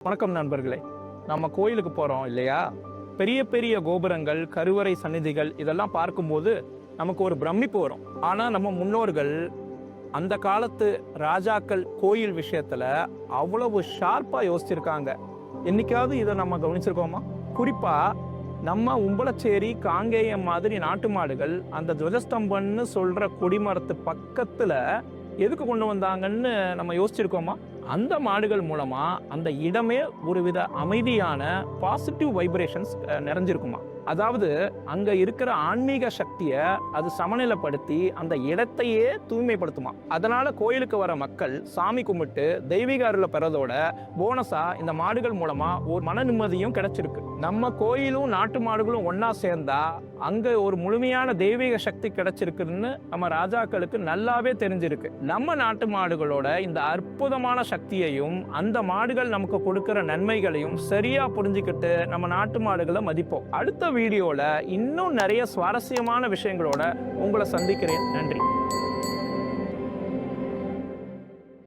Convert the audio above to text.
வணக்கம் நண்பர்களே. நம்ம கோயிலுக்கு போகிறோம் இல்லையா? பெரிய பெரிய கோபுரங்கள், கருவறை சந்நிதிகள் இதெல்லாம் பார்க்கும்போது நமக்கு ஒரு பிரமிப்பு வரும். ஆனால் நம்ம முன்னோர்கள் அந்த காலத்து ராஜாக்கள் கோயில் விஷயத்தில் அவ்வளவு ஷார்ப்பாக யோசிச்சிருக்காங்க. என்னைக்காவது இதை நம்ம கவனிச்சிருக்கோமா? குறிப்பாக நம்ம உம்பளச்சேரி, காங்கேயம் மாதிரி நாட்டு மாடுகள் அந்த துவஜஸ்தம்பன்னு சொல்கிற கொடிமரத்து பக்கத்தில் எதுக்கு கொண்டு வந்தாங்கன்னு நம்ம யோசிச்சிருக்கோமா? அந்த மாடுகள் மூலமா அந்த இடமே ஒருவித அமைதியான பாசிட்டிவ் வைப்ரேஷன்ஸ் நிறைஞ்சிருக்குமா. அதாவது அங்க இருக்கிற ஆன்மீக சக்தியை அது சமநிலைப்படுத்தி அந்த இடத்தையே தூய்மைப்படுத்துமா. அதனால கோயிலுக்கு வர மக்கள் சாமி கும்பிட்டு தெய்வீக அருளை பெறதோட போனஸா இந்த மாடுகள் மூலமா ஒரு மன நிம்மதியும் கிடைச்சிருக்கு. நம்ம கோயிலும் நாட்டு மாடுகளும் ஒன்னா சேர்ந்தா அங்க ஒரு முழுமையான தெய்வீக சக்தி கிடைச்சிருக்குன்னு நம்ம ராஜாக்களுக்கு நல்லாவே தெரிஞ்சிருக்கு. நம்ம நாட்டு மாடுகளோட இந்த அற்புதமான சக்தியையும் அந்த மாடுகள் நமக்கு கொடுக்கிற நன்மைகளையும் சரியா புரிஞ்சுக்கிட்டு நம்ம நாட்டு மாடுகளை மதிப்போம். அடுத்த வீடியோல இன்னும் நிறைய சுவாரஸ்யமான விஷயங்களோட உங்களை சந்திக்கிறேன். நன்றி.